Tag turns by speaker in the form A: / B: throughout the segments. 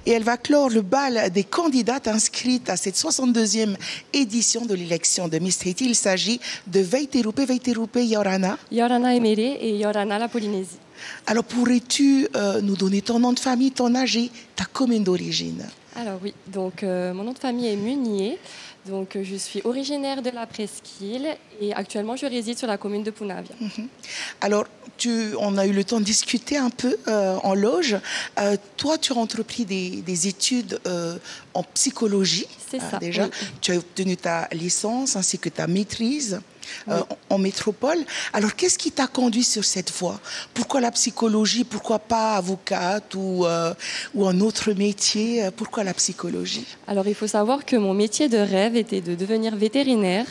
A: et elle va clore le bal des candidates inscrites à cette 62e édition de l'élection de Miss Tahiti. Il s'agit de Veiterupe Yorana.
B: Yorana Emere et Yorana la Polynésie.
A: Alors, pourrais-tu nous donner ton nom de famille, ton âge et ta commune d'origine?
B: Alors oui, donc mon nom de famille est Munier. Donc, je suis originaire de la Presqu'île et actuellement, je réside sur la commune de Punavia.
A: Alors, on a eu le temps de discuter un peu en loge. Toi, tu as entrepris des études en psychologie.
B: C'est ça,
A: déjà.
B: Oui.
A: Tu as obtenu ta licence ainsi que ta maîtrise. En métropole. Alors, qu'est-ce qui t'a conduit sur cette voie? Pourquoi la psychologie? Pourquoi pas avocate ou un autre métier? Pourquoi la psychologie?
B: Alors, il faut savoir que mon métier de rêve était de devenir vétérinaire.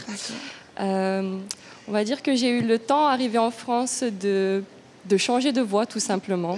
B: On va dire que j'ai eu le temps, arrivé en France, de changer de voie, tout simplement.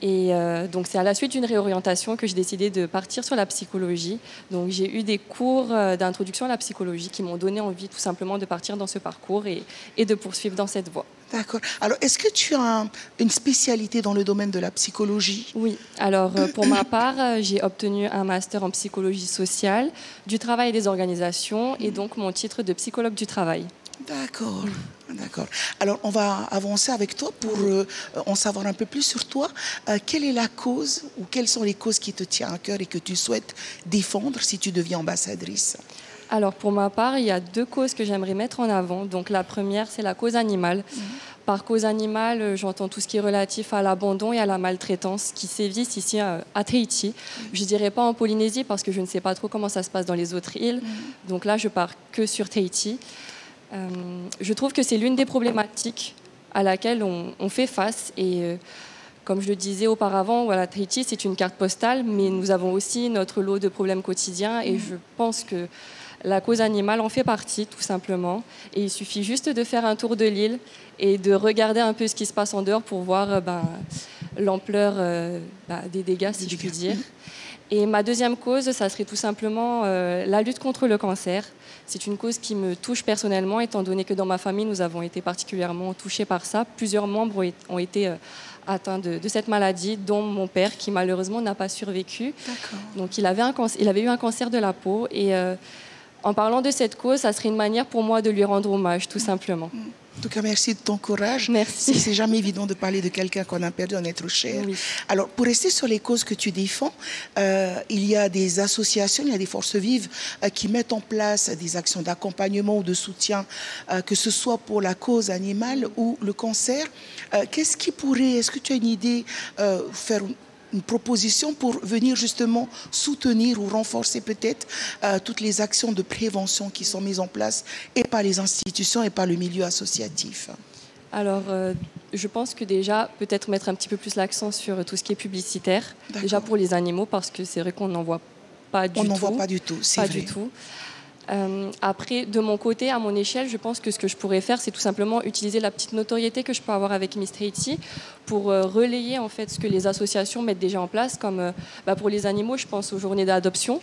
B: Et donc, c'est à la suite d'une réorientation que j'ai décidé de partir sur la psychologie. Donc, j'ai eu des cours d'introduction à la psychologie qui m'ont donné envie tout simplement de partir dans ce parcours et de poursuivre dans cette voie.
A: D'accord. Alors, est-ce que tu as une spécialité dans le domaine de la psychologie?
B: Oui. Alors, pour ma part, j'ai obtenu un master en psychologie sociale, du travail et des organisations, et donc mon titre de psychologue du travail.
A: D'accord, d'accord. Alors, on va avancer avec toi pour en savoir un peu plus sur toi. Quelle est la cause ou quelles sont les causes qui te tiennent à cœur et que tu souhaites défendre si tu deviens ambassadrice?
B: Alors, pour ma part, il y a deux causes que j'aimerais mettre en avant. Donc, la première, c'est la cause animale. Par cause animale, j'entends tout ce qui est relatif à l'abandon et à la maltraitance qui sévissent ici à Tahiti. Je ne dirais pas en Polynésie parce que je ne sais pas trop comment ça se passe dans les autres îles. Donc là, je pars que sur Tahiti. Je trouve que c'est l'une des problématiques à laquelle on fait face. Et comme je le disais auparavant, voilà, Tahiti, c'est une carte postale, mais nous avons aussi notre lot de problèmes quotidiens. Et je pense que la cause animale en fait partie, tout simplement. Et il suffit juste de faire un tour de l'île et de regarder un peu ce qui se passe en dehors pour voir l'ampleur des dégâts, si je puis dire. Et ma deuxième cause, ça serait tout simplement la lutte contre le cancer. C'est une cause qui me touche personnellement, étant donné que dans ma famille, nous avons été particulièrement touchés par ça. Plusieurs membres ont été atteints de cette maladie, dont mon père, qui malheureusement n'a pas survécu. Donc il avait eu un cancer de la peau. Et en parlant de cette cause, ça serait une manière pour moi de lui rendre hommage, tout simplement.
A: En tout cas, merci de ton courage.
B: Merci.
A: C'est jamais évident de parler de quelqu'un qu'on a perdu, un être cher.
B: Oui.
A: Alors, pour rester sur les causes que tu défends, il y a des associations, il y a des forces vives qui mettent en place des actions d'accompagnement ou de soutien, que ce soit pour la cause animale ou le cancer. Est-ce que tu as une idée, faire une proposition pour venir justement soutenir ou renforcer peut-être toutes les actions de prévention qui sont mises en place et par les institutions et par le milieu associatif?
B: Alors, je pense que déjà, peut-être mettre un petit peu plus l'accent sur tout ce qui est publicitaire, déjà pour les animaux, parce que c'est vrai qu'on n'en voit pas du tout.
A: On n'en voit pas du tout, c'est vrai.
B: Pas du tout. Après, de mon côté, à mon échelle, je pense que ce que je pourrais faire, c'est tout simplement utiliser la petite notoriété que je peux avoir avec Miss Tahiti pour relayer en fait ce que les associations mettent déjà en place, comme pour les animaux, je pense aux journées d'adoption.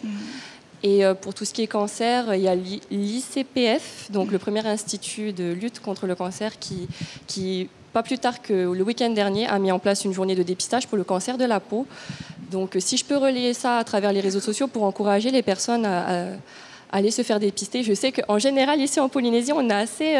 B: Et pour tout ce qui est cancer, il y a l'ICPF, donc le premier institut de lutte contre le cancer, qui pas plus tard que le week-end dernier, a mis en place une journée de dépistage pour le cancer de la peau. Donc si je peux relayer ça à travers les réseaux sociaux pour encourager les personnes à aller se faire dépister. Je sais qu'en général, ici en Polynésie, on est assez,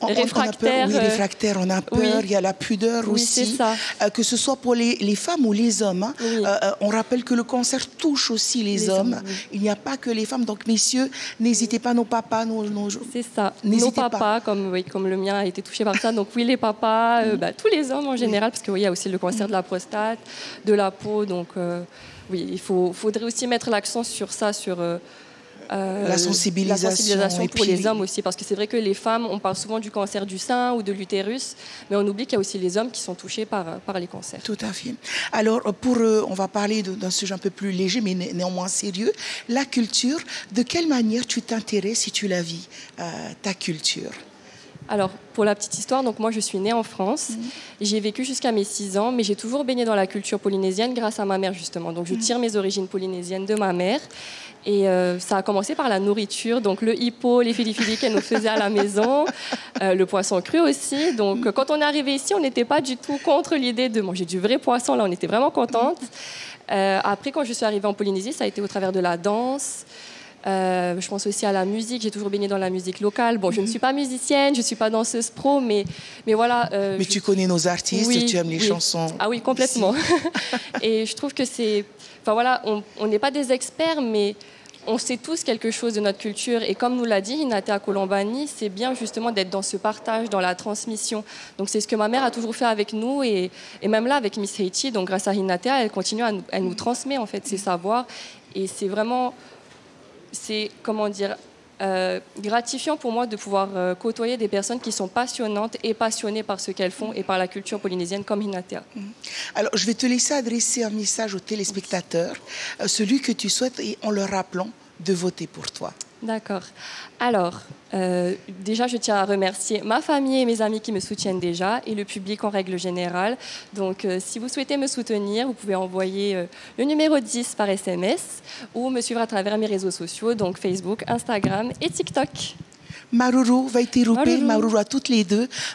B: réfractaire.
A: Oui, réfractaire, on a peur, oui. Il y a la pudeur aussi.
B: C'est ça.
A: Que ce soit pour les femmes ou les hommes. Hein.
B: Oui.
A: On rappelle que le cancer touche aussi les hommes. Oui. Il n'y a pas que les femmes. Donc, messieurs, n'hésitez pas, nos papas,
B: C'est ça. Nos papas, comme le mien a été touché par ça. Donc, oui, les papas, tous les hommes en général, parce qu'il y a aussi le cancer de la prostate, de la peau. Donc, oui, il faudrait aussi mettre l'accent sur ça, sur
A: la sensibilisation
B: pour les hommes aussi, parce que c'est vrai que les femmes, on parle souvent du cancer du sein ou de l'utérus, mais on oublie qu'il y a aussi les hommes qui sont touchés par les cancers.
A: Tout à fait. Alors, on va parler d'un sujet un peu plus léger, mais néanmoins sérieux. La culture, de quelle manière tu t'intéresses si tu la vis, ta culture?
B: Alors, pour la petite histoire, donc moi je suis née en France. J'ai vécu jusqu'à mes 6 ans, mais j'ai toujours baigné dans la culture polynésienne grâce à ma mère, justement. Donc je tire mes origines polynésiennes de ma mère. Et ça a commencé par la nourriture, donc le hippo, les filifili qu'elle nous faisait à la maison, le poisson cru aussi. Donc quand on est arrivé ici, on n'était pas du tout contre l'idée de manger du vrai poisson. Là, on était vraiment contente. Après, quand je suis arrivée en Polynésie, ça a été au travers de la danse. Je pense aussi à la musique. J'ai toujours baigné dans la musique locale. Bon, je ne suis pas musicienne, je ne suis pas danseuse pro, mais voilà.
A: Mais tu connais nos artistes,
B: oui,
A: tu aimes les chansons.
B: Ah oui, complètement. Et je trouve que c'est... Enfin voilà, on n'est pas des experts, mais on sait tous quelque chose de notre culture. Et comme nous l'a dit Hinatea Kolombani, c'est bien justement d'être dans ce partage, dans la transmission. Donc c'est ce que ma mère a toujours fait avec nous. Et même là, avec Miss Haiti, donc grâce à Hinatea, elle continue elle nous transmet en fait ses savoirs. Et c'est vraiment... C'est, comment dire... gratifiant pour moi de pouvoir côtoyer des personnes qui sont passionnantes et passionnées par ce qu'elles font et par la culture polynésienne comme Hinatea.
A: Alors, je vais te laisser adresser un message aux téléspectateurs, celui que tu souhaites, et en leur rappelant de voter pour toi.
B: D'accord. Alors, déjà, je tiens à remercier ma famille et mes amis qui me soutiennent déjà et le public en règle générale. Donc, si vous souhaitez me soutenir, vous pouvez envoyer le numéro 10 par SMS ou me suivre à travers mes réseaux sociaux, donc Facebook, Instagram et TikTok.
A: Maruru, Vaitirupe, Maruru à toutes les deux.